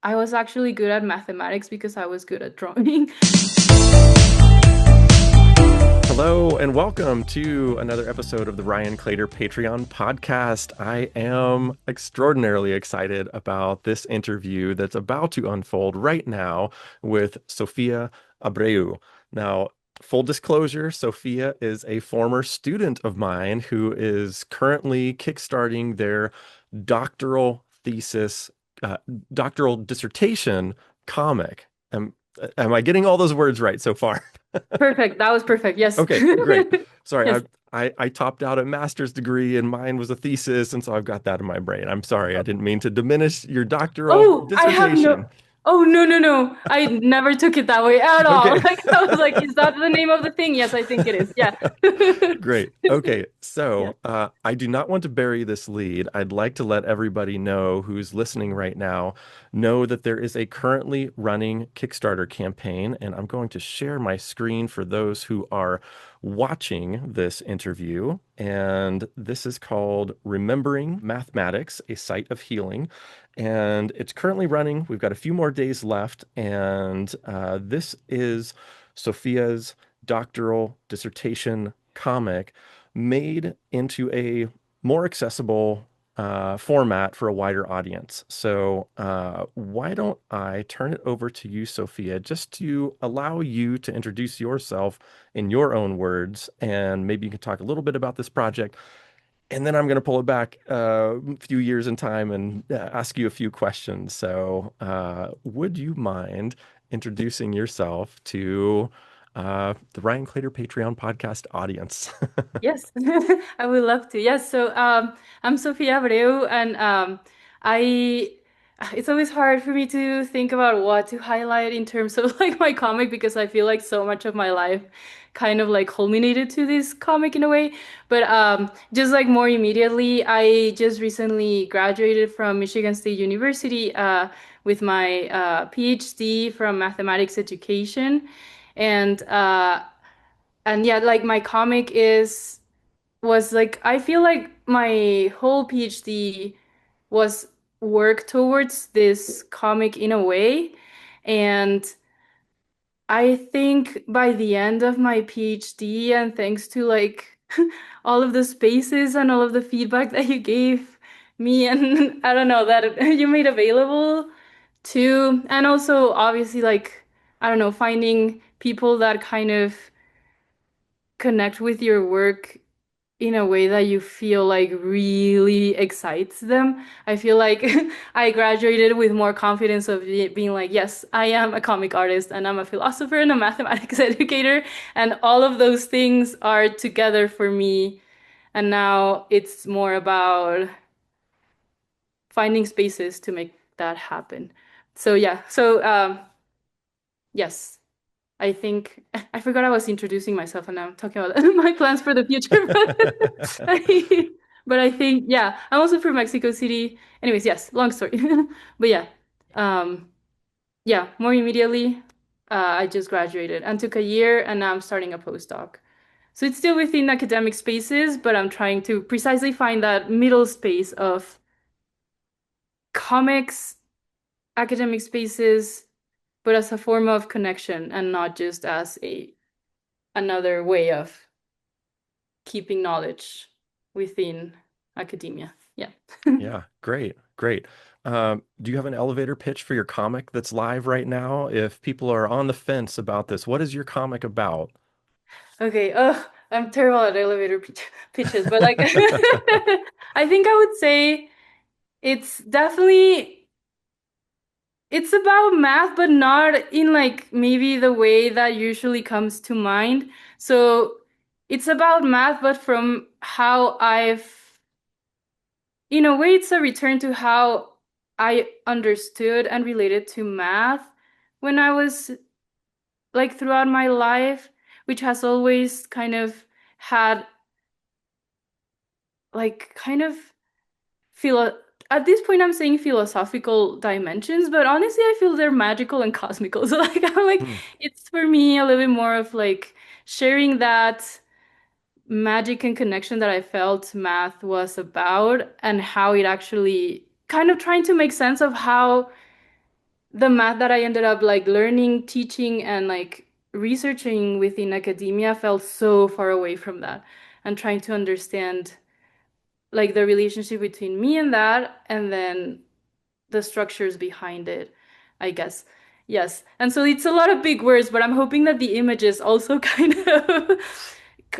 I was actually good at mathematics because I was good at drawing. Hello and welcome to another episode of the Ryan Claytor Patreon podcast. I am extraordinarily excited about this interview that's about to unfold right now with Sofía Abreu. Now, full disclosure, Sofía is a former student of mine who is currently kickstarting their doctoral thesis, uh, doctoral dissertation comic. Am I getting all those words right so far? Perfect. That was perfect. Yes. Okay, great. Sorry, Yes. I topped out a master's degree and mine was a thesis, and so I've got that in my brain. I'm sorry, I didn't mean to diminish your doctoral Oh, I have dissertation. no. Oh, no, no, no. I never took it that way at all. Okay. Like I was like, is that the name of the thing? Yes, I think it is. Yeah. Great. Okay. Yeah. I do not want to bury this lead. I'd like to let everybody know who's listening right now know that there is a currently running Kickstarter campaign, and I'm going to share my screen for those who are watching this interview. And this is called Remembering Mathematics, a Site of Healing. And it's currently running. We've got a few more days left. And this is Sophia's doctoral dissertation comic made into a more accessible format for a wider audience. So, why don't I turn it over to you, Sophia, just to allow you to introduce yourself in your own words, and maybe you can talk a little bit about this project. And then I'm going to pull it back a few years in time and ask you a few questions. So, would you mind introducing yourself to the Ryan Claytor Patreon podcast audience? Yes. I would love to. Yes. So, I'm Sofía Abreu, and I. It's always hard for me to think about what to highlight in terms of like my comic because I feel like so much of my life kind of like culminated to this comic in a way. But just like more immediately, I just recently graduated from Michigan State University with my PhD from mathematics education, and yeah, like my comic is was like I feel like my whole PhD was work towards this comic in a way. And I think by the end of my PhD, and thanks to like all of the spaces and all of the feedback that you gave me, and I don't know, that you made available too, and also obviously like I don't know, finding people that kind of connect with your work in a way that you feel like really excites them. I feel like I graduated with more confidence of being like, yes, I am a comic artist and I'm a philosopher and a mathematics educator, and all of those things are together for me. And now it's more about finding spaces to make that happen. So yeah, so yes. I think I forgot I was introducing myself and now I'm talking about my plans for the future. But I think, yeah, I'm also from Mexico City. Anyways, yes, long story. But yeah, um, yeah, more immediately, I just graduated and took a year and now I'm starting a postdoc. So it's still within academic spaces, but I'm trying to precisely find that middle space of comics, academic spaces, but as a form of connection and not just as a another way of keeping knowledge within academia. Yeah. Yeah, great, great. Do you have an elevator pitch for your comic that's live right now? If people are on the fence about this, what is your comic about? Okay. I'm terrible at elevator pitches, but like, I think I would say it's definitely it's about math, but not in like maybe the way that usually comes to mind. So it's about math, but from how in a way, it's a return to how I understood and related to math when I was like throughout my life, which has always kind of had like kind of philo at this point I'm saying philosophical dimensions, but honestly I feel they're magical and cosmical. So like I'm like Hmm. it's for me a little bit more of like sharing that magic and connection that I felt math was about and how it actually kind of trying to make sense of how the math that I ended up like learning, teaching, and like researching within academia felt so far away from that, and trying to understand like the relationship between me and that, and then the structures behind it, I guess. Yes. And so it's a lot of big words, but I'm hoping that the images also kind of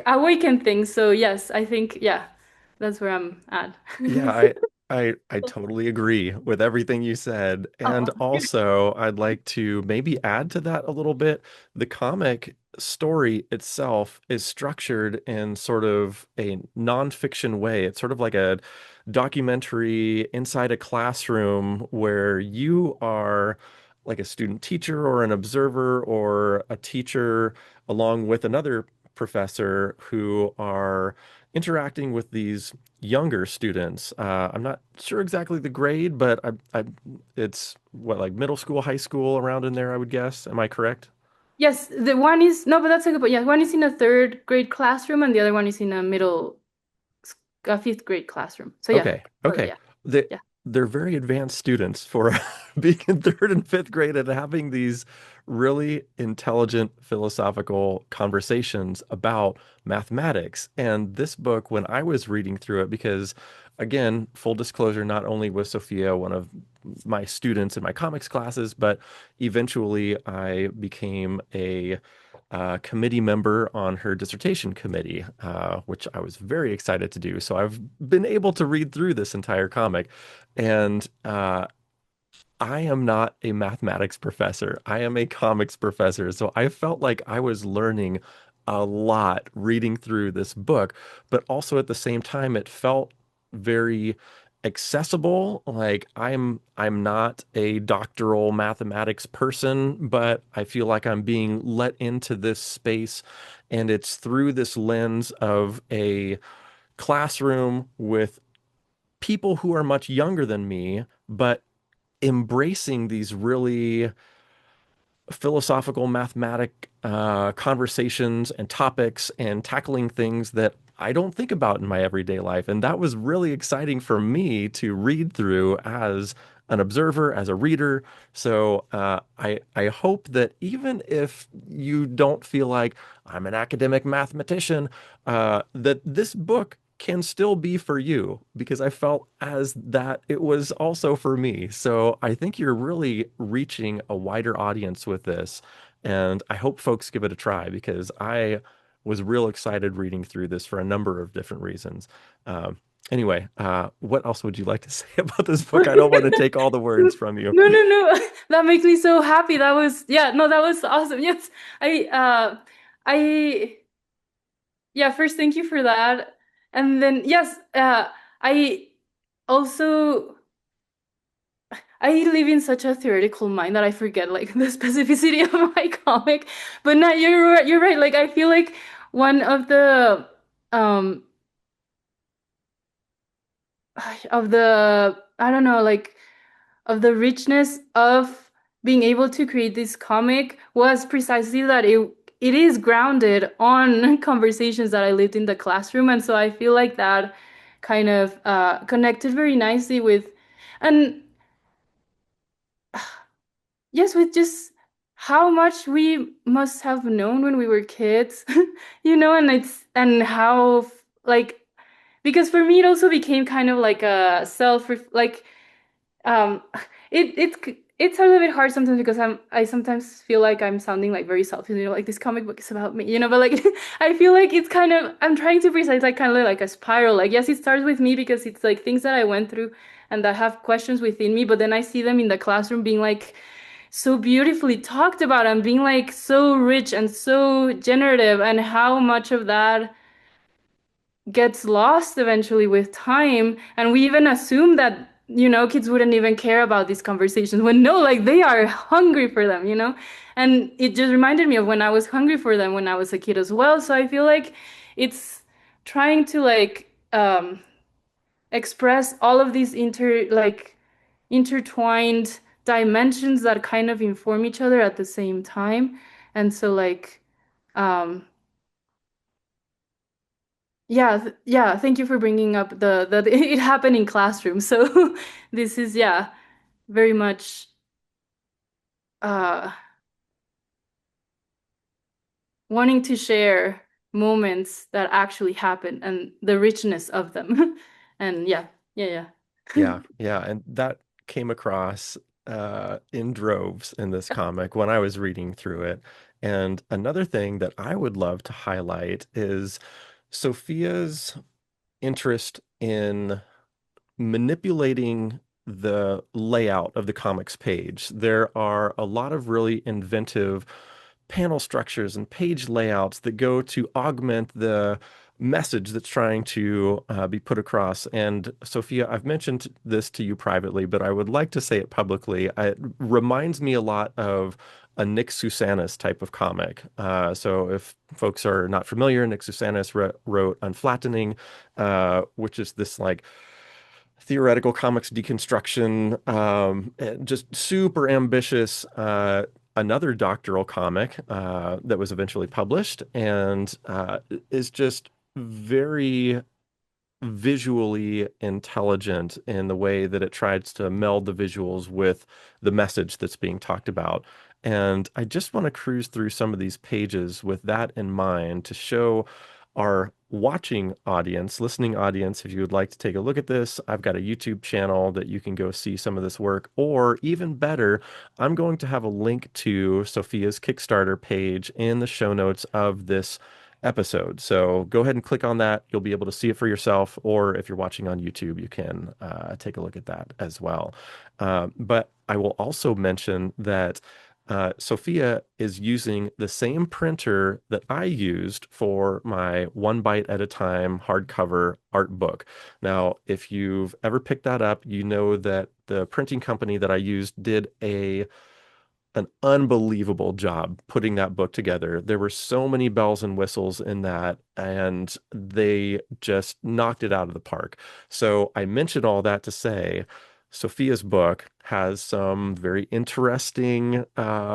awaken things. So yes, I think, yeah, that's where I'm at. Yeah, I totally agree with everything you said. And Oh, also, I'd like to maybe add to that a little bit. The comic story itself is structured in sort of a nonfiction way. It's sort of like a documentary inside a classroom where you are like a student teacher or an observer or a teacher along with another professor who are interacting with these younger students. I'm not sure exactly the grade, but it's what, like middle school, high school, around in there, I would guess. Am I correct? yes, the one is no, but that's a good point. Yeah, one is in a third grade classroom, and the other one is in a fifth grade classroom. So yeah, Okay, sort of, okay. yeah, They yeah. they're very advanced students for being in third and fifth grade and having these really intelligent philosophical conversations about mathematics. And this book, when I was reading through it, because again, full disclosure, not only was Sophia one of my students in my comics classes, but eventually I became a committee member on her dissertation committee, which I was very excited to do. So I've been able to read through this entire comic, and I am not a mathematics professor. I am a comics professor. So I felt like I was learning a lot reading through this book, but also at the same time, it felt very accessible. Like I'm not a doctoral mathematics person, but I feel like I'm being let into this space, and it's through this lens of a classroom with people who are much younger than me, but embracing these really philosophical, mathematic conversations and topics and tackling things that I don't think about in my everyday life. And that was really exciting for me to read through as an observer, as a reader. So I hope that even if you don't feel like I'm an academic mathematician, that this book can still be for you because I felt as that it was also for me. So I think you're really reaching a wider audience with this. And I hope folks give it a try because I was real excited reading through this for a number of different reasons. Anyway, what else would you like to say about this book? I don't want to take all the words from you. No, no, no. That makes me so happy. That was, yeah, no, that was awesome. Yes. I yeah, first thank you for that. And then yes, I also I live in such a theoretical mind that I forget like the specificity of my comic. But no, you're right. Like I feel like one um of the I don't know, like of the richness of being able to create this comic was precisely that it is grounded on conversations that I lived in the classroom, and so I feel like that kind of connected very nicely with, and yes, with just how much we must have known when we were kids, and and how like because for me it also became kind of like a self like Um, it's a little bit hard sometimes because I sometimes feel like I'm sounding like very selfish, like this comic book is about me, but like I feel like it's kind of I'm trying to precise like kind of like a spiral. Like yes, it starts with me because it's like things that I went through and that have questions within me, but then I see them in the classroom being like so beautifully talked about and being like so rich and so generative and how much of that gets lost eventually with time. And we even assume that, kids wouldn't even care about these conversations when no, like they are hungry for them. And it just reminded me of when I was hungry for them when I was a kid as well. So I feel like it's trying to like express all of these intertwined dimensions that kind of inform each other at the same time. And so like um yeah, yeah, thank you for bringing up the it happened in classroom. So this is yeah, very much uh wanting to share moments that actually happened and the richness of them. And yeah, yeah, yeah. Yeah, yeah, and that came across in droves in this comic when I was reading through it. And another thing that I would love to highlight is Sophia's interest in manipulating the layout of the comics page. There are a lot of really inventive panel structures and page layouts that go to augment the message that's trying to be put across. And Sophia, I've mentioned this to you privately, but I would like to say it publicly. It reminds me a lot of a Nick Susanis type of comic. So if folks are not familiar, Nick Susanis wrote Unflattening, which is this like theoretical comics deconstruction, just super ambitious. Another doctoral comic that was eventually published and is just very visually intelligent in the way that it tries to meld the visuals with the message that's being talked about. And I just want to cruise through some of these pages with that in mind to show our watching audience, listening audience, if you would like to take a look at this, I've got a YouTube channel that you can go see some of this work. Or even better, I'm going to have a link to Sophia's Kickstarter page in the show notes of this episode. So go ahead and click on that. You'll be able to see it for yourself, or if you're watching on YouTube, you can take a look at that as well. But I will also mention that Sophia is using the same printer that I used for my one bite at a time hardcover art book. Now, if you've ever picked that up, you know that the printing company that I used did an unbelievable job putting that book together. There were so many bells and whistles in that, and they just knocked it out of the park. So I mentioned all that to say Sophia's book has some very interesting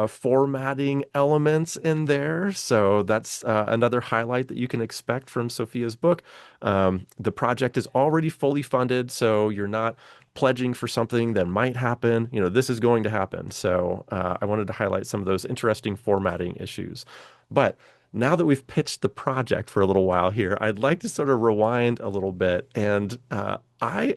formatting elements in there. So that's another highlight that you can expect from Sophia's book. The project is already fully funded, so you're not pledging for something that might happen. You know, this is going to happen. So I wanted to highlight some of those interesting formatting issues. But now that we've pitched the project for a little while here, I'd like to sort of rewind a little bit. And I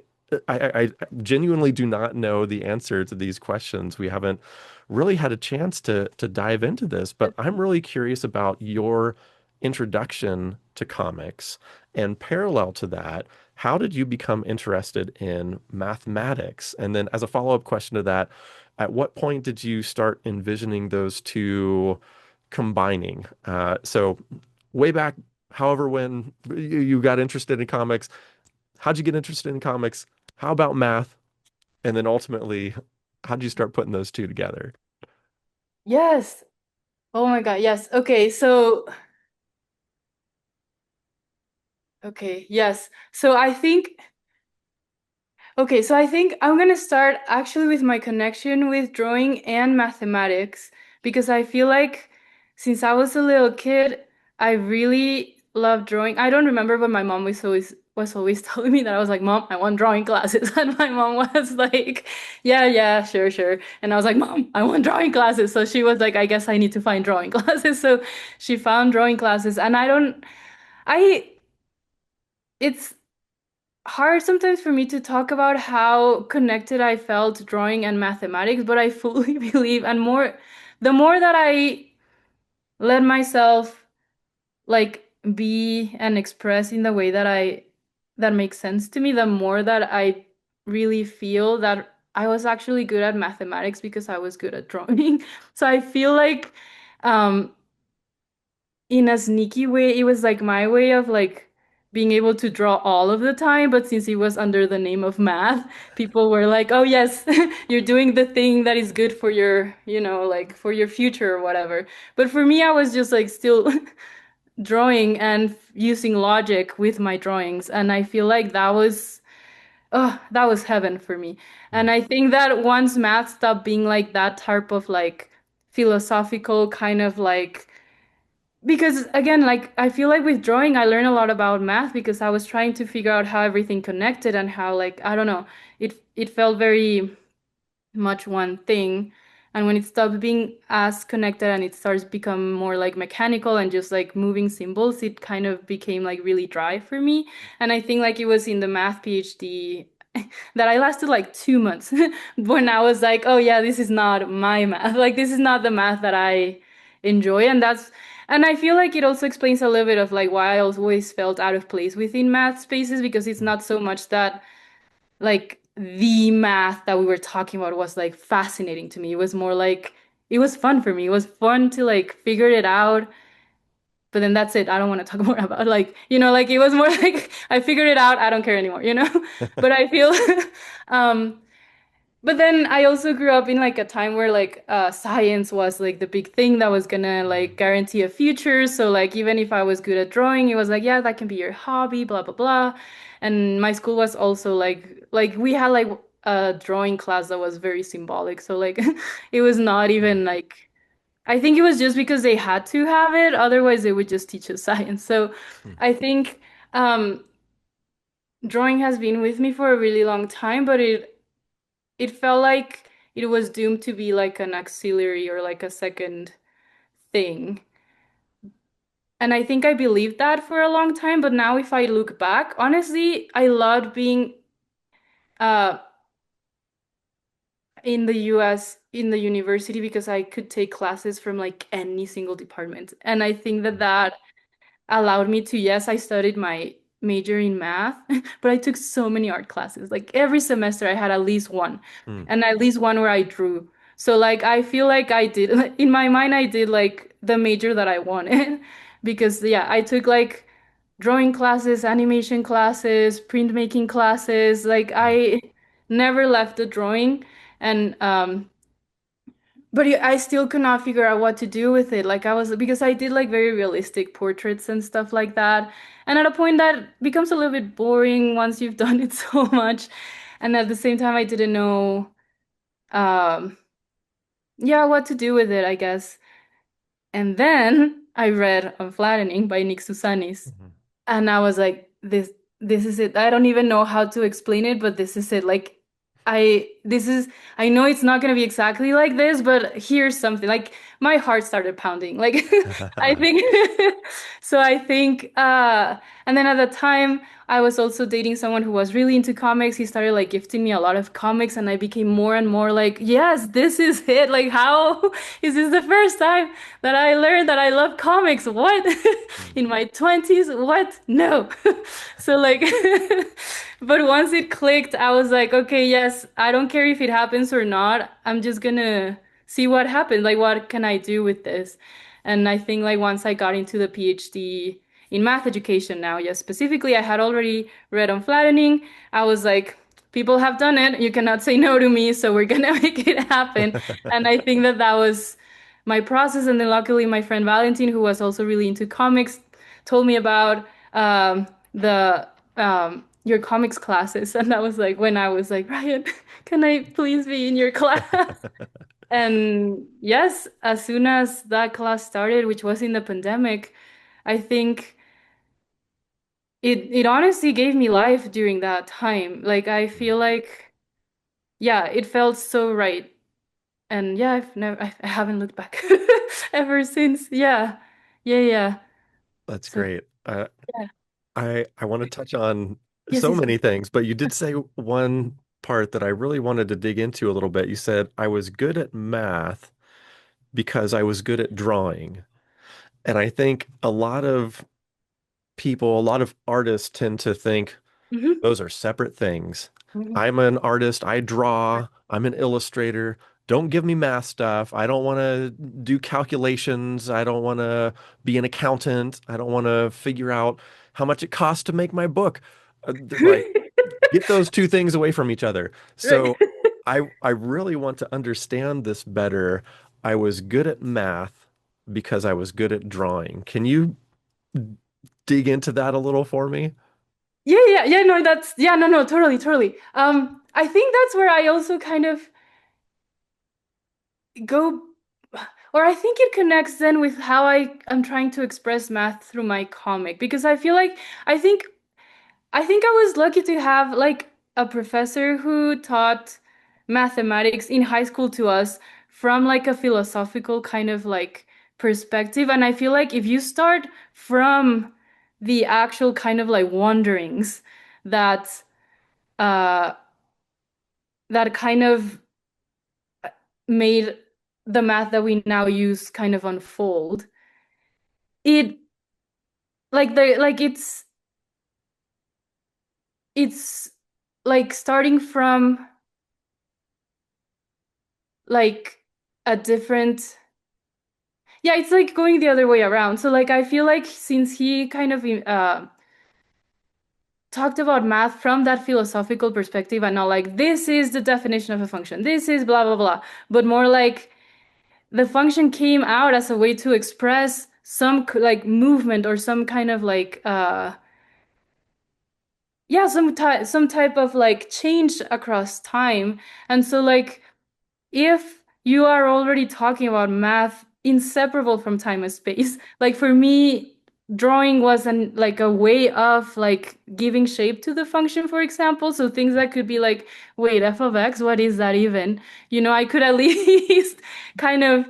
genuinely do not know the answer to these questions. We haven't really had a chance to dive into this, but I'm really curious about your introduction to comics. And parallel to that, how did you become interested in mathematics? And then, as a follow-up question to that, at what point did you start envisioning those two combining? So, way back, however, when you got interested in comics, how'd you get interested in comics? How about math? And then ultimately, how'd you start putting those two together? Yes. Oh my God. Yes. Okay. So, okay. Yes. So I think I'm gonna start actually with my connection with drawing and mathematics because I feel like since I was a little kid, I really loved drawing. I don't remember, but my mom was always telling me that I was like, Mom, I want drawing classes. And my mom was like, Yeah, yeah, sure, sure. And I was like, Mom, I want drawing classes. So she was like, I guess I need to find drawing classes. So she found drawing classes, and I it's hard sometimes for me to talk about how connected I felt to drawing and mathematics, but I fully believe, and the more that I let myself like be and express in the way that makes sense to me, the more that I really feel that I was actually good at mathematics because I was good at drawing. So I feel like um in a sneaky way, it was like my way of like being able to draw all of the time. But since it was under the name of math, people were like, oh, yes, you're doing the thing that is good for your, like for your future or whatever. But for me, I was just like still drawing and using logic with my drawings. And I feel like that was heaven for me. Mm. And I think that once math stopped being like that type of like philosophical kind of like because again, like I feel like with drawing, I learned a lot about math because I was trying to figure out how everything connected and how like I don't know, it felt very much one thing. And when it stops being as connected and it starts become more like mechanical and just like moving symbols, it kind of became like really dry for me. And I think like it was in the math PhD that I lasted like 2 months when I was like, oh yeah, this is not my math. Like this is not the math that I enjoy. And I feel like it also explains a little bit of like why I always felt out of place within math spaces because it's Mm. not so much that like the math that we were talking about was like fascinating to me. It was more like it was fun for me. It was fun to like figure it out. But then that's it. I don't want to talk more about like, like it was more like I figured it out. I don't care anymore. But I feel um but then I also grew up in like a time where like science was like the big thing that was gonna like guarantee a future. So like even if I was good at drawing, it was like, yeah, that can be your hobby, blah blah blah. And my school was also like we had like a drawing class that was very symbolic. So like it was not Mm. even like I think it was just because they had to have it, otherwise they would just teach us science. So Mm. I think drawing has been with me for a really long time, but it felt like it was doomed to be like an auxiliary or like a second thing. And I think I believed that for a long time, but now if I look back, honestly, I loved being uh in the US in the university because I could take classes from like any single department. And I think that that allowed me to, yes, I studied my major in math, but I took so many art classes. Like every semester I had at least one, Mm. and at least one where I drew. So like I feel like I did in my mind I did like the major that I wanted because yeah, I took like drawing classes, animation classes, printmaking classes. Like Mm. I never left the drawing and but I still could not figure out what to do with it. Like I was because I did like very realistic portraits and stuff like that. And at a point that becomes a little bit boring once you've done it so much. And at the same time I didn't know um yeah, what to do with it, I guess. And then I read Unflattening by Nick Susanis. Mhm. And I was like, this is it. I don't even know how to explain it, but this is it. Like this is I know it's not gonna be exactly like this, but here's something. Like my heart started pounding. Like I think so I think and then at the time I was also dating someone who was really into comics. He started like gifting me a lot of comics and I became more and more like, yes, this is it. Like how is this the first time that I learned that I love comics? What? Mm. In my 20s? What? No. So like but once it clicked, I was like, okay, yes, I don't care if it happens or not. I'm just gonna see what happens. Like what can I do with this? And I think like once I got into the PhD in math education now, yes, specifically I had already read on flattening. I was like, people have done it. You cannot say no to me, so we're gonna make it happen. And I think that that was my process. And then luckily, my friend Valentin, who was also really into comics, told me about the your comics classes, and that was like when I was like, Ryan, can I please be in your class? And yes, as soon as that class started, which was in the pandemic, I think it honestly gave me life during that time. Like I feel like, yeah, it felt so right. And yeah, I haven't looked back ever since. Yeah. Yeah, yeah. That's So great. yeah. I want to touch on Yes, so yes. many things, but you did say one part that I really wanted to dig into a little bit. You said I was good at math because I was good at drawing. And I think a lot of people, a lot of artists tend to think Hmm. those are separate things. Hmm. I'm an artist, I draw, I'm an illustrator. Don't give me math stuff. I don't want to do calculations. I don't want to be an accountant. I don't want to figure out how much it costs to make my book. Like, get those two things away from each other. Right. So I really want to understand this better. I was good at math because I was good at drawing. Can you dig into that a little for me? Yeah, yeah, yeah, no, that's yeah, no, no, totally, totally. I think that's where I also kind of go or I think it connects then with how I am trying to express math through my comic because I feel like I think I was lucky to have like a professor who taught mathematics in high school to us from like a philosophical kind of like perspective. And I feel like if you start from the actual kind of like wanderings that uh that kind of made the math that we now use kind of unfold, it like it's like starting from like a different, yeah, it's like going the other way around. So like I feel like since he kind of talked about math from that philosophical perspective and not like this is the definition of a function, this is blah blah blah, but more like the function came out as a way to express some like movement or some kind of like yeah, some type of like change across time. And so like if you are already talking about math inseparable from time and space, like for me, drawing was like a way of like giving shape to the function, for example. So things that could be like, wait, f of x, what is that even? I could at least kind of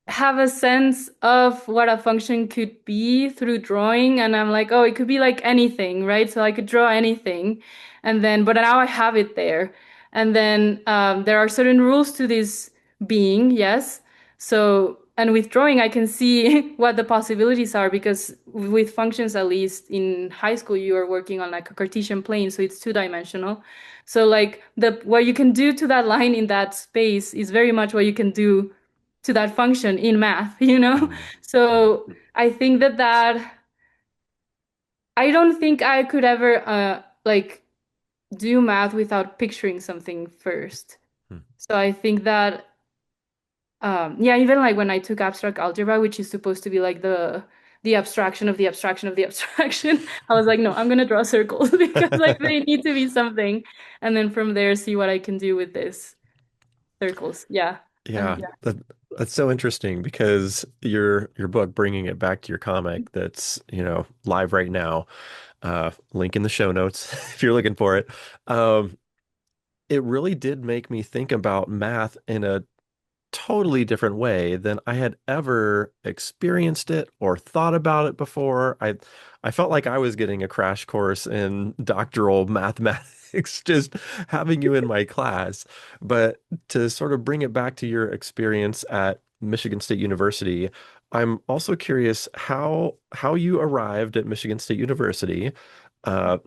have a sense of what a function could be through drawing. And I'm like, oh, it could be like anything, right? So I could draw anything. But now I have it there. And then there are certain rules to this being, yes. So, and with drawing, I can see what the possibilities are because with functions, at least in high school, you are working on like a Cartesian plane, so it's two-dimensional. So like the what you can do to that line in that space is very much what you can do to that function in math, you know? Mm, mm, So I think I don't think I could ever like do math without picturing something first. mm. So I think that yeah, even like when I took abstract algebra, which is supposed to be like the abstraction of the abstraction of the abstraction, I was like, no, I'm gonna draw circles because like they need to be something. And then from there see what I can do with this circles. Yeah. And Yeah, yeah. that's so interesting because your book, bringing it back to your comic, that's live right now. Link in the show notes if you're looking for it. Um, it really did make me think about math in a totally different way than I had ever experienced it or thought about it before. I felt like I was getting a crash course in doctoral mathematics just having you in my class. But to sort of bring it back to your experience at Michigan State University, I'm also curious how you arrived at Michigan State University, uh,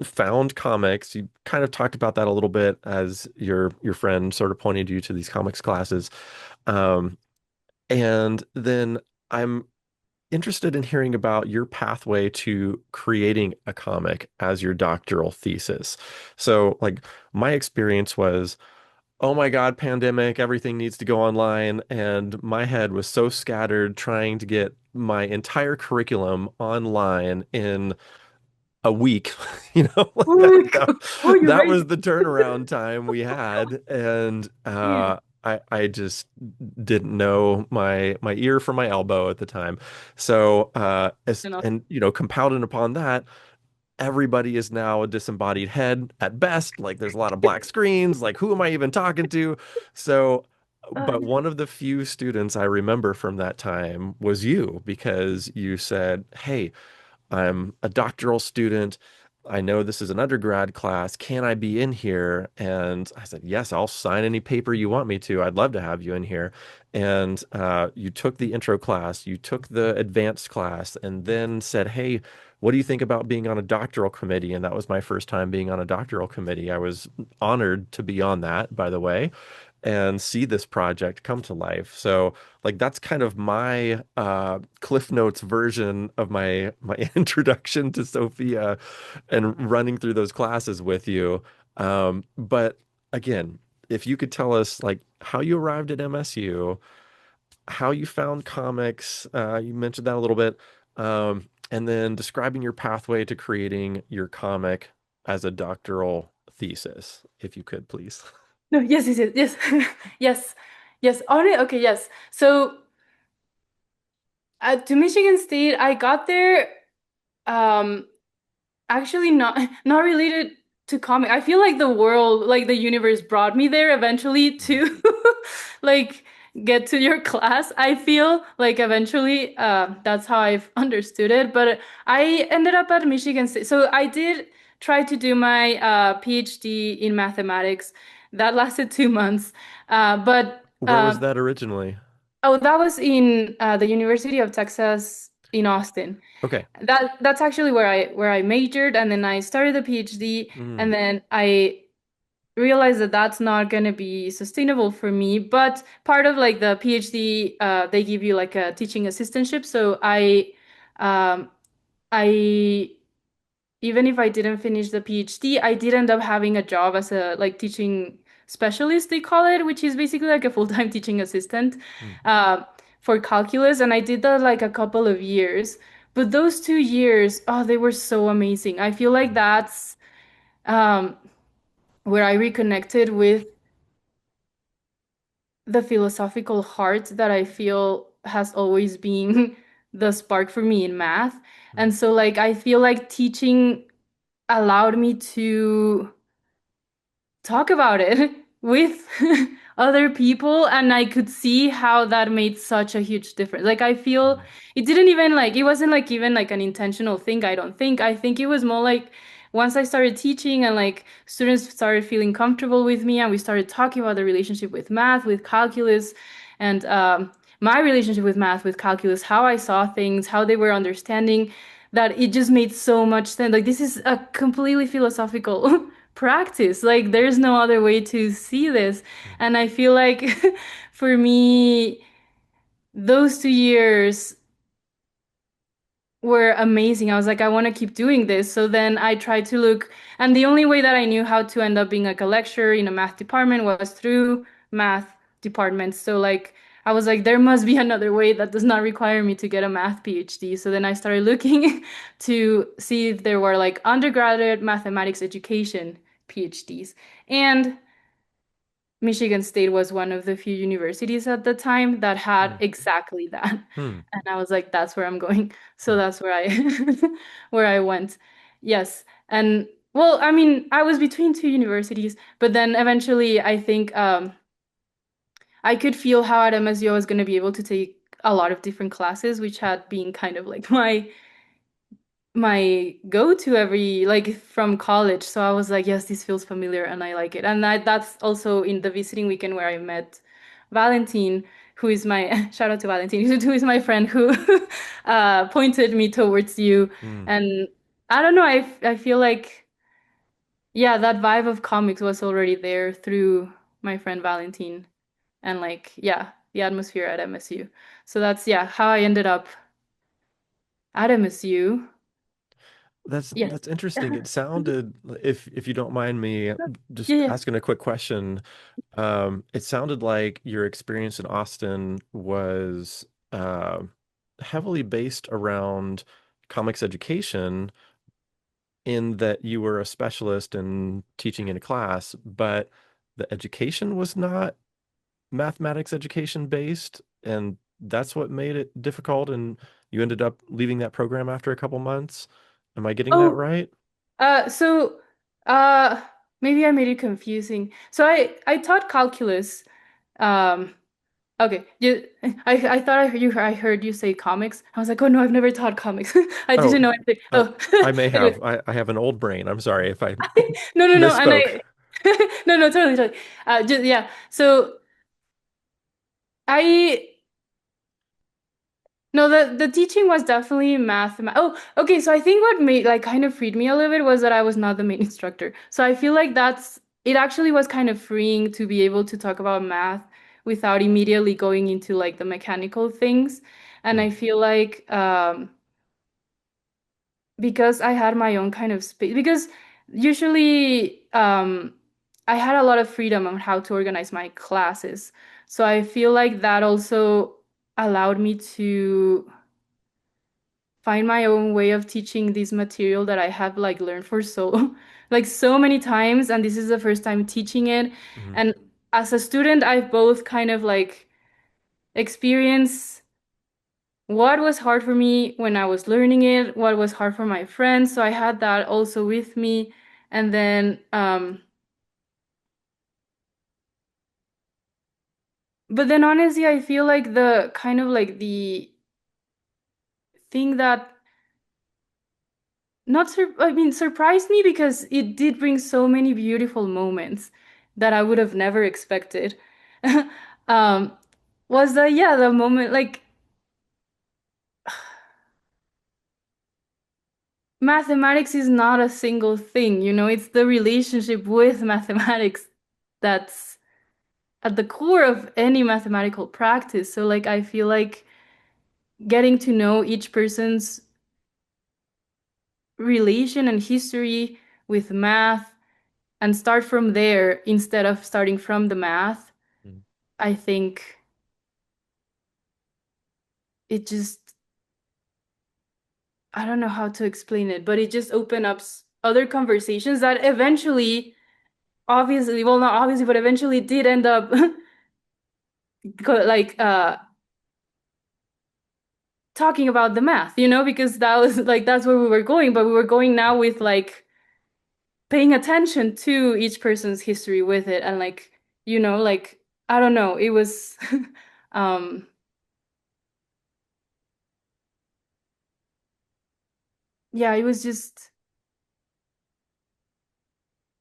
found comics. You kind of talked about that a little bit as your friend sort of pointed you to these comics classes. Um, and then I'm interested in hearing about your pathway to creating a comic as your doctoral thesis. So, like, my experience was, oh my God, pandemic, everything needs to go online. And my head was so scattered trying to get my entire curriculum online in a week. Like Oh, you're that right. was the turnaround time we had. And Yeah. I just didn't know my ear from my elbow at the time. So and compounded upon that, everybody is now a disembodied head at best. Like there's a lot of black screens. Like who am I even talking to? So but Yeah. one of the few students I remember from that time was you, because you said, "Hey, I'm a doctoral student. I know this is an undergrad class. Can I be in here?" And I said, "Yes, I'll sign any paper you want me to. I'd love to have you in here." And you took the intro class, you took the advanced class, and then said, "Hey, what do you think about being on a doctoral committee?" And that was my first time being on a doctoral committee. I was honored to be on that, by the way, and see this project come to life. So like that's kind of my Cliff Notes version of my introduction to Sophia and running through those classes with you. But again, if you could tell us like how you arrived at MSU, how you found comics, you mentioned that a little bit, and then describing your pathway to creating your comic as a doctoral thesis, if you could, please. No, yes, yes, yes, yes, yes, yes. Okay, yes. So to Michigan State, I got there. Um, Actually, not related to comic. I feel like the world, like the universe, brought me there eventually too. like get to your class. I feel like eventually that's how I've understood it. But I ended up at Michigan State. So I did try to do my PhD in mathematics. That lasted 2 months. But Where was that originally? oh, that was in the University of Texas in Austin. Okay. That's actually where I majored, and then I started the PhD, Mm, and then I realized that that's not going to be sustainable for me. But part of like the PhD, they give you like a teaching assistantship. So um, I even if I didn't finish the PhD, I did end up having a job as a like teaching specialist, they call it, which is basically like a full-time teaching assistant mm, uh, for calculus. And I did that like a couple of years. But those 2 years, oh, they were so amazing. I feel like mm, that's um, where I reconnected with the philosophical heart that I feel has always been the spark for me in math. mm, And so like I feel like teaching allowed me to talk about it with other people, and I could see how that made such a huge difference. Like I feel mm, it didn't even like it wasn't like even like an intentional thing, I don't think. I think it was more like once I started teaching and like students started feeling comfortable with me and we started talking about the relationship with math, with calculus, and my relationship with math, with calculus, how I saw things, how they were understanding, that it just made so much sense. Like this is a completely philosophical practice. Like there's no other way to see this. mm, And I feel like for me, those 2 years were amazing. I was like, I want to keep doing this. So then I tried to look, and the only way that I knew how to end up being like a lecturer in a math department was through math departments. So like I was like, there must be another way that does not require me to get a math PhD. So then I started looking to see if there were like undergraduate mathematics education PhDs. And Michigan State was one of the few universities at the time that had mm, exactly that. mm, And I was like, that's where I'm going. So mm. that's where I where I went. Yes. And well, I mean, I was between two universities, but then eventually I think I could feel how at MSU I was going to be able to take a lot of different classes, which had been kind of like my go-to every like from college. So I was like, yes, this feels familiar and I like it. And that's also in the visiting weekend where I met Valentine, who is my shout out to Valentine, who is my friend who pointed me towards you. Mm. And I don't know, I feel like yeah, that vibe of comics was already there through my friend Valentine and like yeah, the atmosphere at MSU. So that's yeah, how I ended up at MSU. Yes. That's interesting. It sounded, if you don't mind me Yeah, just yeah. asking a quick question, it sounded like your experience in Austin was heavily based around comics education in that you were a specialist in teaching in a class, but the education was not mathematics education based, and that's what made it difficult, and you ended up leaving that program after a couple months. Am I getting that Oh, right? so uh maybe I made it confusing. So I taught calculus. Um okay. I thought I heard you say comics. I was like, "Oh no, I've never taught comics." I Oh, didn't know anything. uh, Oh. I may Anyway. have. I have an old brain. I'm sorry if I No, and misspoke. I no, totally. Just yeah. So I no, the teaching was definitely math. Oh, okay. So I think what made like kind of freed me a little bit was that I was not the main instructor. So I feel like that's it actually was kind of freeing to be able to talk about math without immediately going into like the mechanical things. And Hmm, I feel like because I had my own kind of space, because usually I had a lot of freedom on how to organize my classes. So I feel like that also allowed me to find my own way of teaching this material that I have like learned for so like so many times, and this is the first time teaching it. mhm. And as a student, I've both kind of like experienced what was hard for me when I was learning it, what was hard for my friends. So I had that also with me. And then but then honestly, I feel like the kind of like the thing that not sur I mean surprised me because it did bring so many beautiful moments that I would have never expected. Um, was the yeah, the moment like mathematics is not a single thing, you know, it's the relationship with mathematics that's at the core of any mathematical practice. So like I feel like getting to know each person's relation and history with math and start from there instead of starting from the math, Mm. I think it just, I don't know how to explain it, but it just opened up other conversations that eventually, obviously, well, not obviously, but eventually did end up like talking about the math, you know, because that was like that's where we were going, but we were going now with like paying attention to each person's history with it and like, you know, like I don't know, it was um yeah, it was just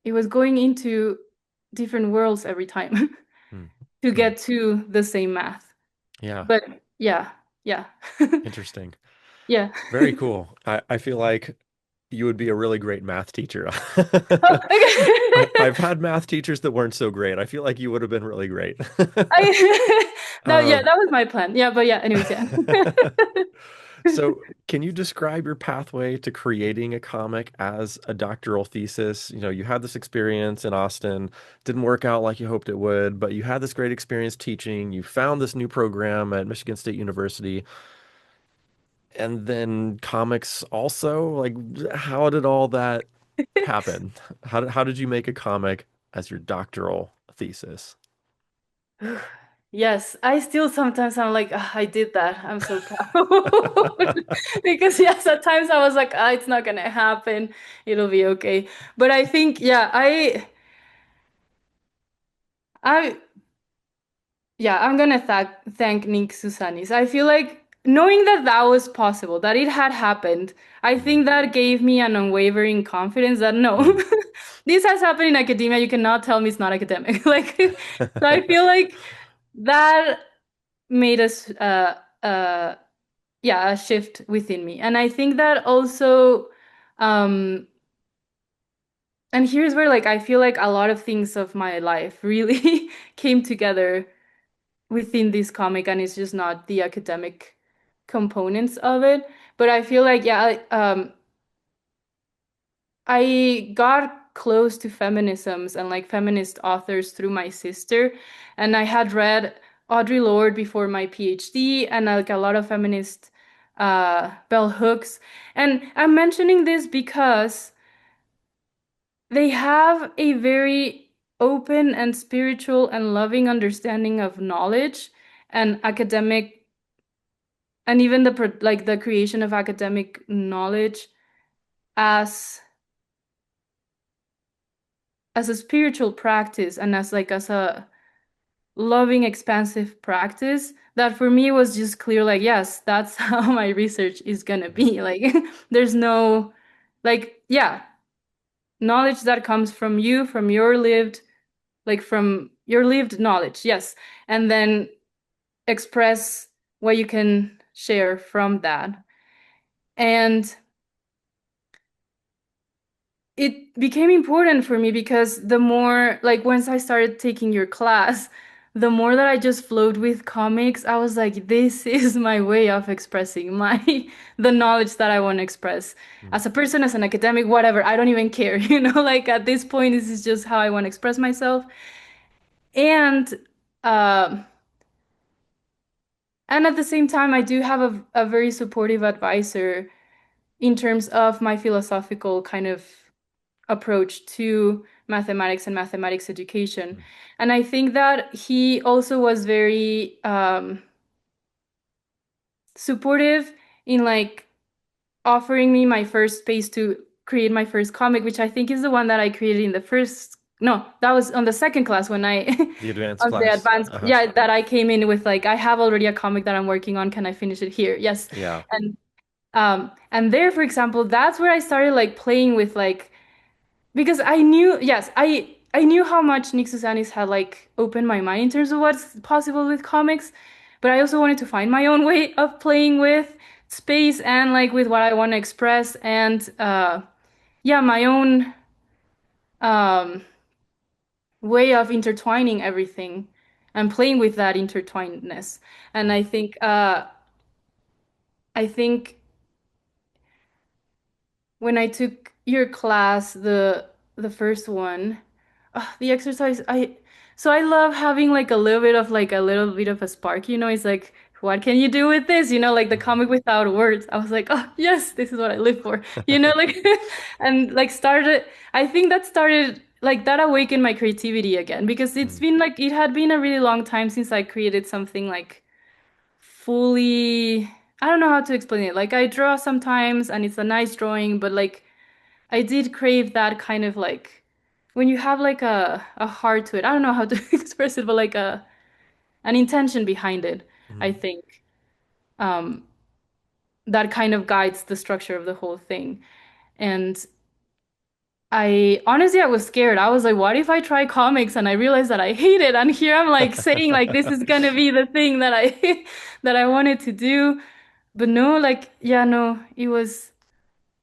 it was going into different worlds every time Mm. to Mm. get to the same math. Yeah, But yeah, yeah. interesting. Yeah. Very cool. I feel like you would be a really great math teacher. Oh, okay. I've had math teachers that weren't so great. I feel like you would have been really great. Yeah, Um, that was my plan. Yeah, but yeah, anyways, yeah. so, can you describe your pathway to creating a comic as a doctoral thesis? You know, you had this experience in Austin, didn't work out like you hoped it would, but you had this great experience teaching. You found this new program at Michigan State University, and then comics also. Like, how did all that happen? How did you make a comic as your doctoral thesis? Yes, I still sometimes I'm like, "Ah, I did that. I'm so proud." Because yes, at times I was like, ah, it's not gonna happen. It'll be okay. But I think, yeah, I, yeah, I'm gonna thank Nick Susanis. I feel like knowing that that was possible, that it had happened, I Mm, think that gave me an unwavering confidence that no, mm. this has happened in academia. You cannot tell me it's not academic. Like, so I feel like that made us yeah, a shift within me. And I think that also um and here's where like I feel like a lot of things of my life really came together within this comic, and it's just not the academic components of it. But I feel like yeah, I got close to feminisms and like feminist authors through my sister, and I had read Audre Lorde before my PhD and like a lot of feminist bell hooks. And I'm mentioning this because they have a very open and spiritual and loving understanding of knowledge and academic and even like the creation of academic knowledge as a spiritual practice and as like as a loving expansive practice that for me was just clear like yes, that's how my research is gonna be like there's no like yeah, knowledge that comes from you, from your lived like from your lived knowledge, yes, and then express what you can share from that. And it became important for me because the more, like, once I started taking your class, the more that I just flowed with comics, I was like, this is my way of expressing my the knowledge that I want to express Mm. as a person, as an academic, whatever. I don't even care, you know, like at this point, this is just how I want to express myself. And uh, and at the same time, I do have a very supportive advisor in terms of my philosophical kind of approach to mathematics and mathematics education. Mm. And I think that he also was very supportive in like offering me my first space to create my first comic, which I think is the one that I created in the first no, that was on the second class when I The advanced on the class. advanced, Uh-huh. yeah, that I came in with like I have already a comic that I'm working on. Can I finish it here? Yes. Yeah. And there, for example, that's where I started like playing with like because I knew, yes, I knew how much Nick Susanis had like opened my mind in terms of what's possible with comics, but I also wanted to find my own way of playing with space and like with what I want to express and yeah, my own um way of intertwining everything and playing with that intertwinedness. And I think when I took your class, the first one, the exercise, I love having like a little bit of a spark, it's like what can you do with this? Like the Mhm. comic without words. I was like, oh yes, this is what I live for. Like and like started I think that started like that awakened my creativity again because it's Mm. been like it had been a really long time since I created something like fully I don't know how to explain it. Like I draw sometimes and it's a nice drawing, but like I did crave that kind of like when you have like a heart to it. I don't know how to express it, but like a an intention behind it, I Mhm. think. Um, that kind of guides the structure of the whole thing. And I honestly I was scared. I was like, what if I try comics and I realize that I hate it? And here I'm like saying like this is gonna be the thing that I that I wanted to do. But no, like yeah, no, it was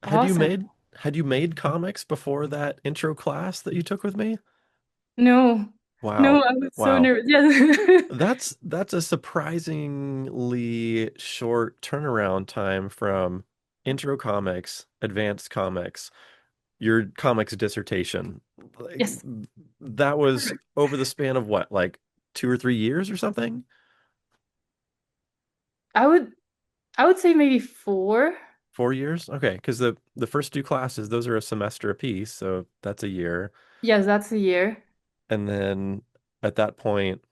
Had you awesome. made had you made comics before that intro class that you took with me? No, no, Wow. I was so Wow. nervous. Yes. That's a surprisingly short turnaround time from intro comics, advanced comics, your comics dissertation. Like Yes. that was over the span of what, like 2 or 3 years or something? I would I would say maybe four. 4 years? Okay, because the first two classes, those are a semester apiece, so that's a year. Yes, that's a year. And then at that point,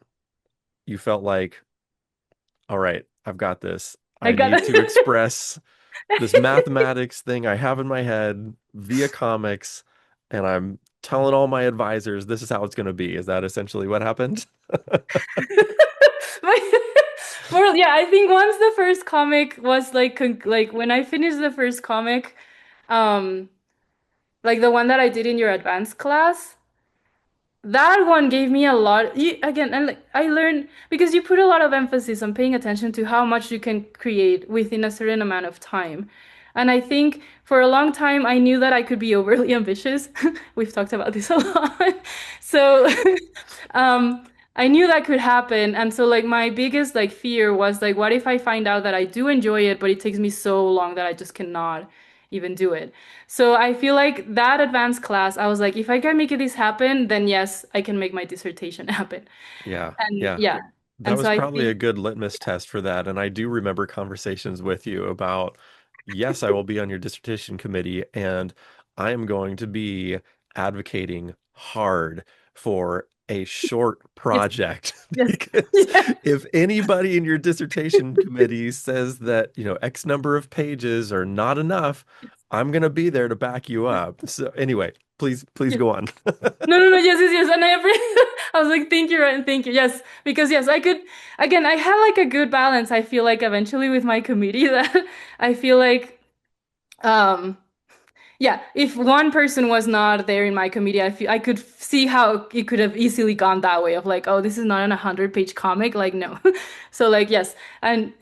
you felt like, all right, I've got this. I I got need to it. express this mathematics thing I have in my head via comics, and I'm telling all my advisors this is how it's going to be. Is that essentially what happened? Well, yeah, I think once the first comic was like like when I finished the first comic, um, like the one that I did in your advanced class, that one gave me a lot. Again, and like I learned because you put a lot of emphasis on paying attention to how much you can create within a certain amount of time. And I think for a long time I knew that I could be overly ambitious. We've talked about this a lot. So um I knew that could happen. And so like my biggest like fear was like what if I find out that I do enjoy it, but it takes me so long that I just cannot even do it. So I feel like that advanced class, I was like, if I can make this happen, then yes, I can make my dissertation happen. Yeah, And yeah. yeah. That And was so I probably a think, good litmus test for that. And I do remember conversations with you about, yes, I will be on your dissertation committee, and I am going to be advocating hard for a short yes, project. yes, Because yeah, if anybody in your dissertation committee says that, X number of pages are not enough, I'm going to be there to back you up. So anyway, please yes. go on. No, no, no, yes, yes, yes. And I appreciate, I was like, thank you, Ryan, thank you. Yes, because yes, I could, again, I had like a good balance, I feel like eventually with my committee that I feel like, um, yeah, if one person was not there in my committee, I could see how it could have easily gone that way of like, oh, this is not an 100-page comic. Like, no. So like, yes. And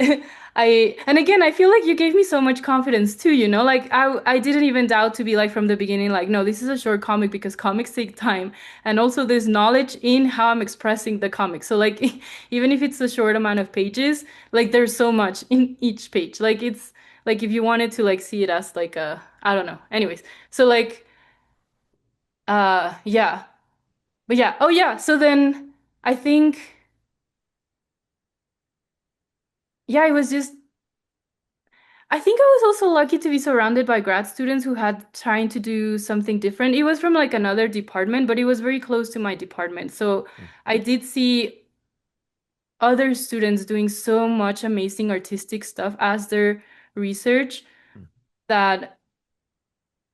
and again, I feel like you gave me so much confidence too, like I didn't even doubt to be like from the beginning, like, no, this is a short comic because comics take time. And also there's knowledge in how I'm expressing the comic. So like, even if it's a short amount of pages, like there's so much in each page. Like it's, like if you wanted to like see it as like a I don't know. Anyways, so like yeah. But yeah. Oh yeah. So then I think yeah, it was just I think I was also lucky to be surrounded by grad students who had trying to do something different. It was from like another department, but it was very close to my department. So I did see other students doing so much amazing artistic stuff as their research that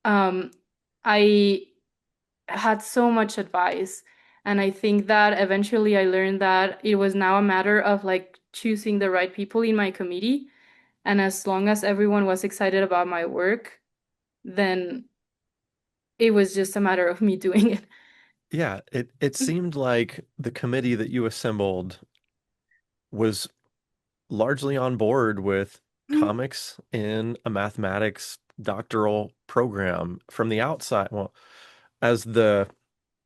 um I had so much advice. And I think that eventually I learned that it was now a matter of like choosing the right people in my committee. And as long as everyone was excited about my work, then it was just a matter of me doing it. Yeah, it seemed like the committee that you assembled was largely on board with comics in a mathematics doctoral program from the outside. Well, as the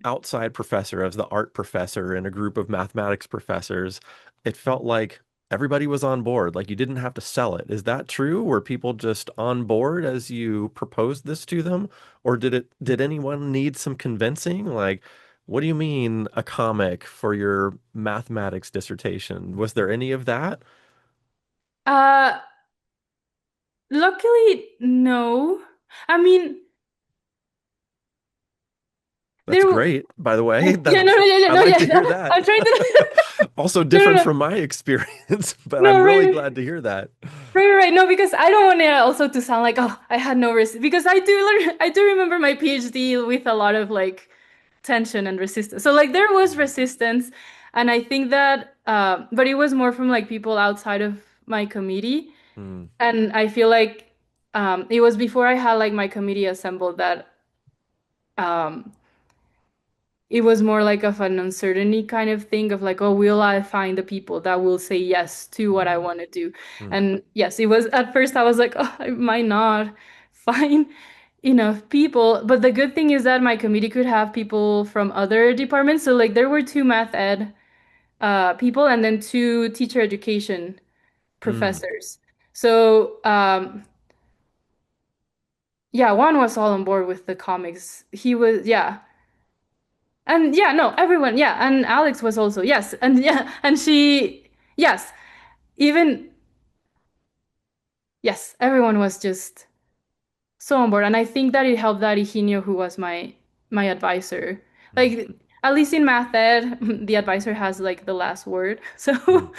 outside professor, as the art professor in a group of mathematics professors, it felt like everybody was on board. Like you didn't have to sell it. Is that true? Were people just on board as you proposed this to them? Or did anyone need some convincing? Like, what do you mean a comic for your mathematics dissertation? Was there any of that? Uh, Luckily, no. I mean, That's there. great, by the way. Yeah, no, no, yeah, yeah, I no, like yeah. to hear No. that. I'm trying to. Also No, no, different no, from my experience, but no, I'm really right, glad to hear that. right, right, right. No, because I don't want it also to sound like, oh, I had no risk. Because I do remember my PhD with a lot of like tension and resistance. So like there was resistance, and I think that, but it was more from like people outside of my committee, Mm, and I feel like it was before I had like my committee assembled that um, it was more like of an uncertainty kind of thing of like, oh, will I find the people that will say yes to what I mm, want to do? mm, And yes, it was at first I was like, oh, I might not find enough people. But the good thing is that my committee could have people from other departments. So like there were two math ed people and then two teacher education mm, professors. So yeah, one was all on board with the comics. He was, yeah. And yeah, no, everyone, yeah. And Alex was also, yes. And yeah, and she, yes. Even, yes, everyone was just so on board. And I think that it helped that Eugenio, who was my advisor, mm, like at least in math ed, the advisor has like the last word. mm. So,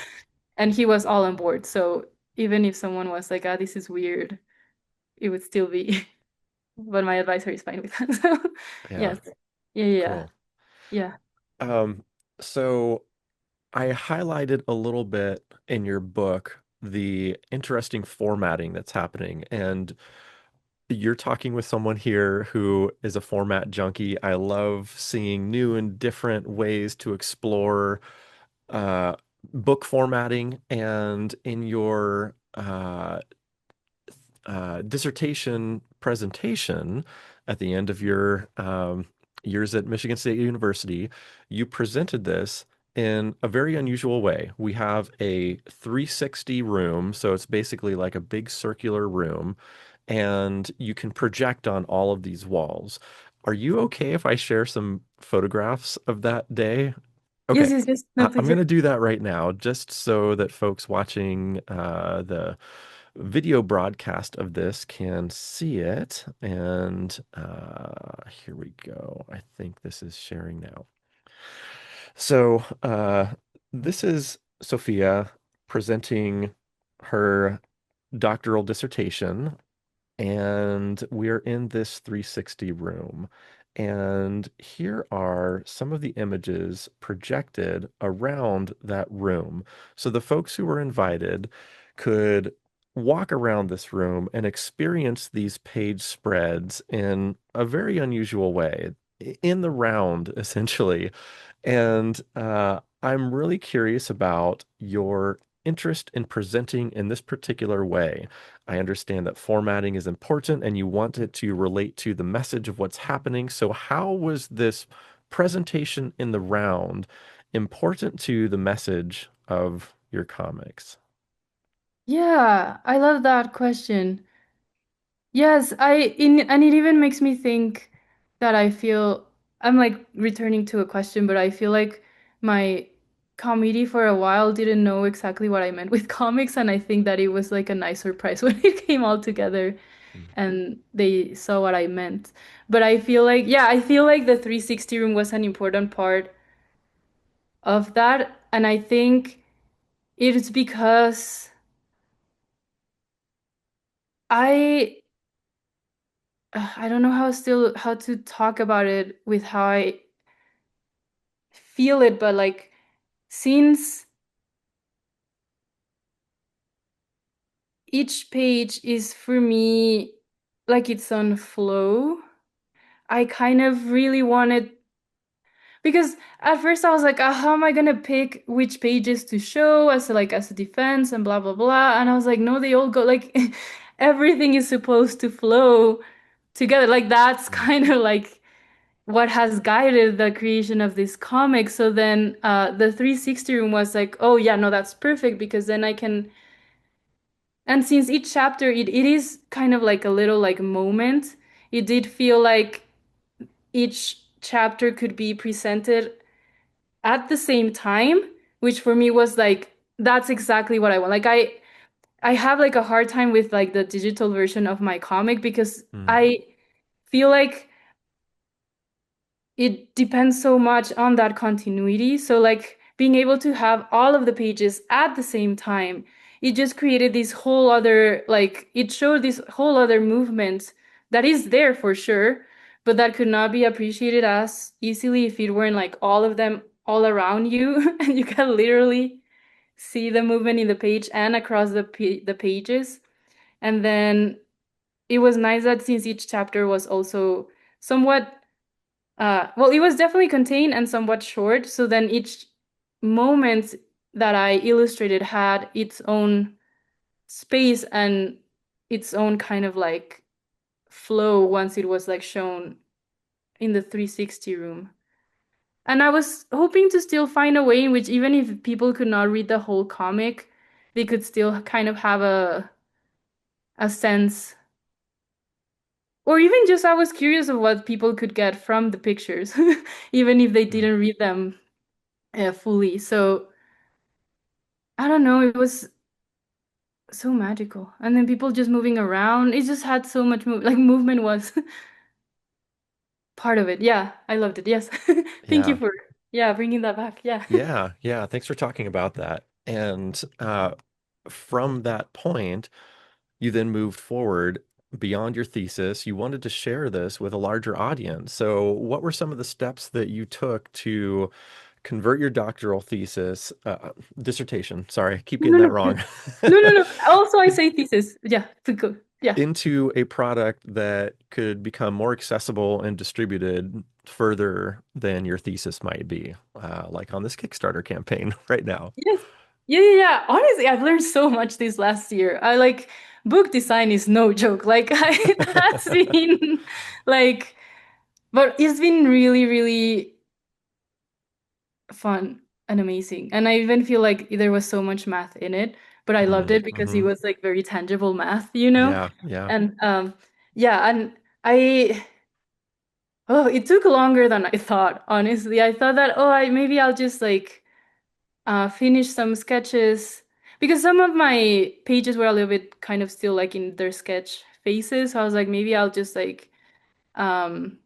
and he was all on board. So even if someone was like, ah, this is weird, it would still be, but my advisor is fine with that. So, Yeah, yes. Yeah, yeah, cool. yeah. Um, so I highlighted a little bit in your book the interesting formatting that's happening, and you're talking with someone here who is a format junkie. I love seeing new and different ways to explore uh, book formatting, and in your dissertation presentation at the end of your years at Michigan State University, you presented this in a very unusual way. We have a 360 room, so it's basically like a big circular room, and you can project on all of these walls. Are you okay if I share some photographs of that day? Yes, Okay. yes, yes. No, I'm please. going to do that right now, just so that folks watching the video broadcast of this can see it. And here we go. I think this is sharing now. So this is Sophia presenting her doctoral dissertation, and we're in this 360 room. And here are some of the images projected around that room. So the folks who were invited could walk around this room and experience these page spreads in a very unusual way, in the round, essentially. And I'm really curious about your interest in presenting in this particular way. I understand that formatting is important and you want it to relate to the message of what's happening. So, how was this presentation in the round important to the message of your comics? Yeah, I love that question. Yes, and it even makes me think that I feel I'm like returning to a question, but I feel like my committee for a while didn't know exactly what I meant with comics, and I think that it was like a nice surprise when it came all together Mm, and they saw what I meant. But I feel like, yeah, I feel like the 360 room was an important part of that, and I think it's because I I don't know how to talk about it with how I feel it, but like since each page is for me like its own flow, I kind of really wanted because at first I was like, how am I gonna pick which pages to show as a defense and blah blah blah. And I was like, no, they all go like everything is supposed to flow together. Like that's Mm. kind of like what has guided the creation of this comic. So then the 360 room was like, oh yeah, no, that's perfect because then I can and since each chapter it is kind of like a little like moment, it did feel like each chapter could be presented at the same time, which for me was like that's exactly what I want. Like I have like a hard time with like the digital version of my comic because Mm. I feel like it depends so much on that continuity. So like being able to have all of the pages at the same time, it just created this whole other like it showed this whole other movement that is there for sure, but that could not be appreciated as easily if it weren't like all of them all around you and you can literally see the movement in the page and across the pages. And then it was nice that since each chapter was also somewhat well, it was definitely contained and somewhat short. So then each moment that I illustrated had its own space and its own kind of like flow once it was like shown in the 360 room. And I was hoping to still find a way in which even if people could not read the whole comic, they could still kind of have a sense or even just I was curious of what people could get from the pictures, even if they Mm. didn't read them fully. So I don't know, it was so magical. And then people just moving around. It just had so much like movement was part of it. Yeah, I loved it. Yes. Thank you Yeah. for yeah, bringing that back. Yeah. Yeah, yeah. Thanks for talking about that. And from that point, you then moved forward beyond your thesis. You wanted to share this with a larger audience. So, what were some of the steps that you took to convert your doctoral thesis, dissertation, sorry, I keep No, getting no, that no. wrong, No, no, no. Also I say thesis. Yeah, to go. Yeah. into a product that could become more accessible and distributed further than your thesis might be, like on this Kickstarter campaign right now? Yes. Yeah, yeah, yeah. Honestly, I've learned so much this last year. I like book design is no joke. Like that's been like but it's been really, really fun and amazing. And I even feel like there was so much math in it, but I loved it because it Mm-hmm. was like very tangible math, you know? Yeah, yeah. And yeah, and I oh, it took longer than I thought, honestly. I thought that oh, I maybe I'll just like finish some sketches because some of my pages were a little bit kind of still like in their sketch phases. So I was like maybe I'll just like um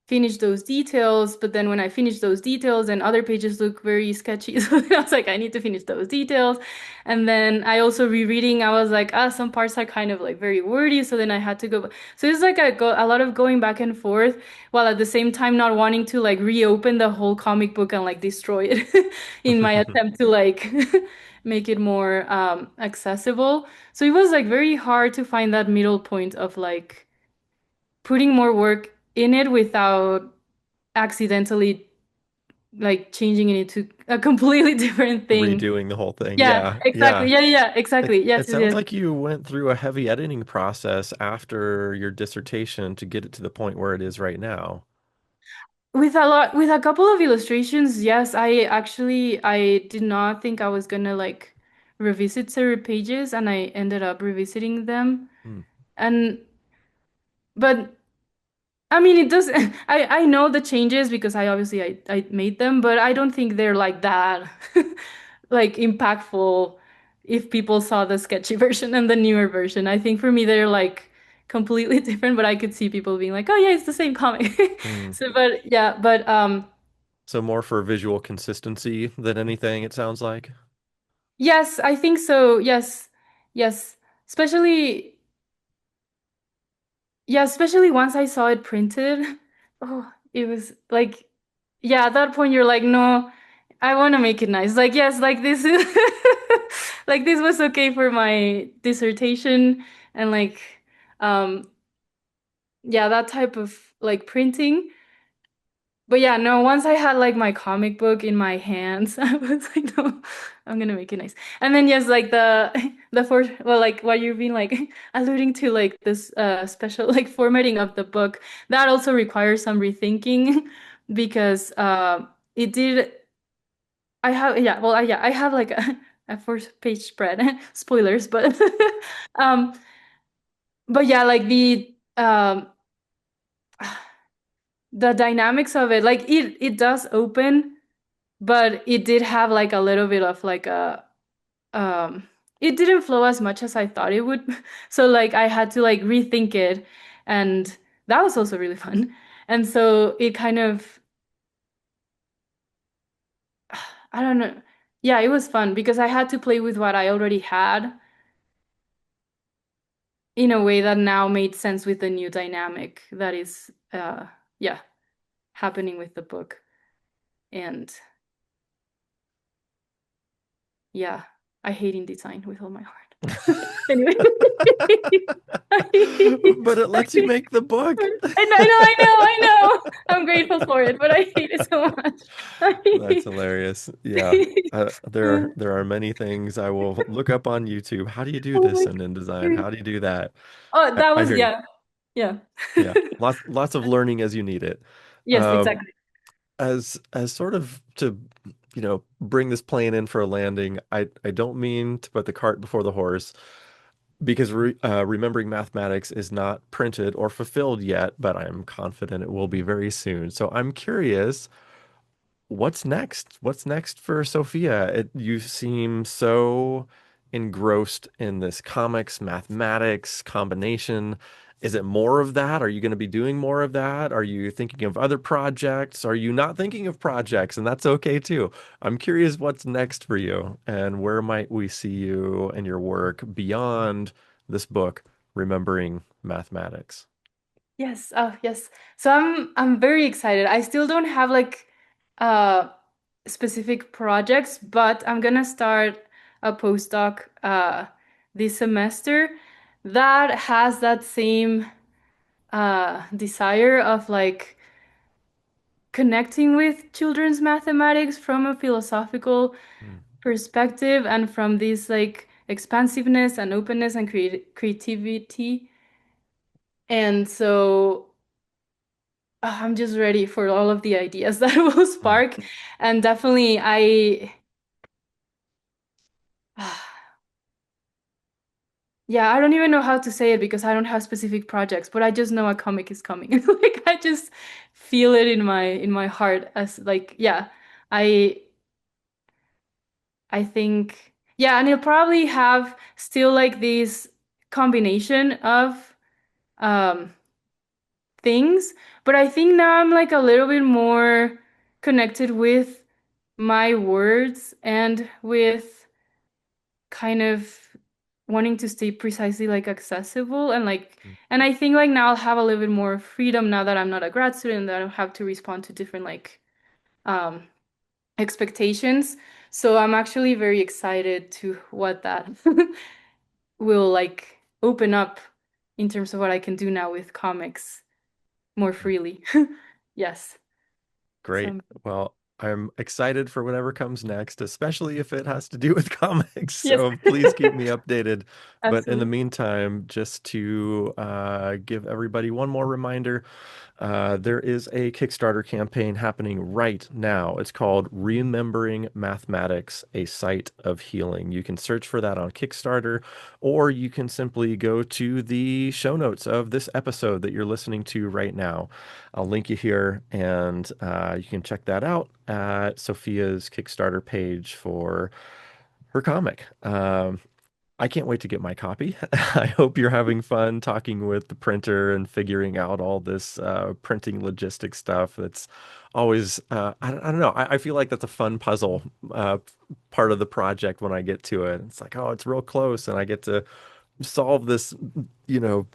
finish those details, but then when I finished those details and other pages look very sketchy, so then I was like, I need to finish those details. And then I also rereading, I was like, some parts are kind of like very wordy, so then I had to go. So it's like a lot of going back and forth, while at the same time not wanting to like reopen the whole comic book and like destroy it in my attempt to like make it more accessible. So it was like very hard to find that middle point of like putting more work in it without accidentally like changing it into a completely different thing. Redoing the whole thing. Yeah, Yeah, exactly. yeah. Yeah, yeah, It, exactly. Yes, it yes, sounds yes. like you went through a heavy editing process after your dissertation to get it to the point where it is right now. With a couple of illustrations, yes, I did not think I was gonna like revisit several pages and I ended up revisiting them. Hmm. And but I mean, it does. I know the changes because I made them, but I don't think they're like that, like impactful. If people saw the sketchy version and the newer version, I think for me they're like completely different. But I could see people being like, "Oh yeah, it's the same comic." Hmm. So, but yeah, but So more for visual consistency than anything, it sounds like. yes, I think so. Yes, yes, especially. Yeah, especially once I saw it printed. Oh, it was like, yeah, at that point you're like, no, I want to make it nice. Like, yes, like this is like this was okay for my dissertation and like um yeah, that type of like printing. But yeah, no, once I had like my comic book in my hands, I was like, no, I'm gonna make it nice. And then yes, like the for well, like what you've been like alluding to, like this special like formatting of the book, that also requires some rethinking because it did I have yeah, well yeah, I have like a first page spread. Spoilers, um but yeah, like the dynamics of it, like it does open, but it did have like a little bit of like a um it didn't flow as much as I thought it would. So like I had to like rethink it, and that was also really fun. And so it kind of I don't know. Yeah, it was fun because I had to play with what I already had in a way that now made sense with the new dynamic that is yeah, happening with the book. And yeah, I hate InDesign with all my heart. Anyway. But it lets you make the book. I know. I'm grateful for it, but I hate it so much. That's hilarious. Yeah. There are many things I will look up on YouTube. How do you do Oh this my in InDesign? God. How do you do that? Oh, I, that I was hear you. yeah. Yeah. Yeah. Lots of learning as you need it. Yes, Um, exactly. as sort of to, bring this plane in for a landing, I don't mean to put the cart before the horse because remembering mathematics is not printed or fulfilled yet, but I'm confident it will be very soon. So I'm curious, what's next? What's next for Sophia? You seem so engrossed in this comics, mathematics combination. Is it more of that? Are you going to be doing more of that? Are you thinking of other projects? Are you not thinking of projects? And that's okay too. I'm curious what's next for you and where might we see you and your work beyond this book, Remembering Mathematics? Yes. Oh, yes. So I'm very excited. I still don't have like uh specific projects, but I'm gonna start a postdoc this semester that has that same desire of like connecting with children's mathematics from a philosophical Hmm. perspective and from this like expansiveness and openness and creativity. And so I'm just ready for all of the ideas that will Hmm. spark. And definitely yeah, I don't even know how to say it because I don't have specific projects, but I just know a comic is coming. Like I just feel it in my heart as like yeah, I I think yeah, and it'll probably have still like this combination of um things, but I think now I'm like a little bit more connected with my words and with kind of wanting to stay precisely like accessible and like and I think like now I'll have a little bit more freedom now that I'm not a grad student, that I don't have to respond to different like um expectations. So I'm actually very excited to what that will like open up in terms of what I can do now with comics more freely. Yes. So Great. Well, I'm excited for whatever comes next, especially if it has to do with comics. yes, So please keep me updated. But in the absolutely. meantime, just to give everybody one more reminder, there is a Kickstarter campaign happening right now. It's called Remembering Mathematics, a Site of Healing. You can search for that on Kickstarter, or you can simply go to the show notes of this episode that you're listening to right now. I'll link you here, and you can check that out at Sophia's Kickstarter page for her comic. I can't wait to get my copy. I hope you're having fun talking with the printer and figuring out all this printing logistic stuff. It's always, I don't know. I feel like that's a fun puzzle part of the project when I get to it. It's like, oh, it's real close, and I get to solve this, you know,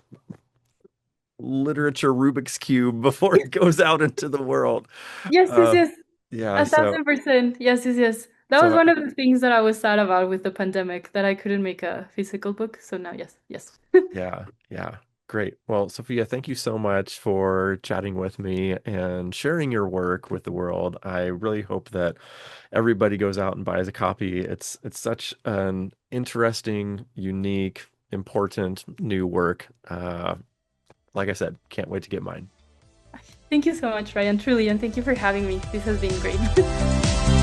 literature Rubik's Cube before it goes out into the world. Yes, yes, Uh, yes. yeah, $1,000%. Yes, yes, yes. That was so one of the things that I was sad about with the pandemic, that I couldn't make a physical book. So now, yes, yes. yeah, yeah. Great. Well, Sophia, thank you so much for chatting with me and sharing your work with the world. I really hope that everybody goes out and buys a copy. It's such an interesting, unique, important new work. Like I said, can't wait to get mine. Thank you so much, Ryan, truly, and thank you for having me. This has been great.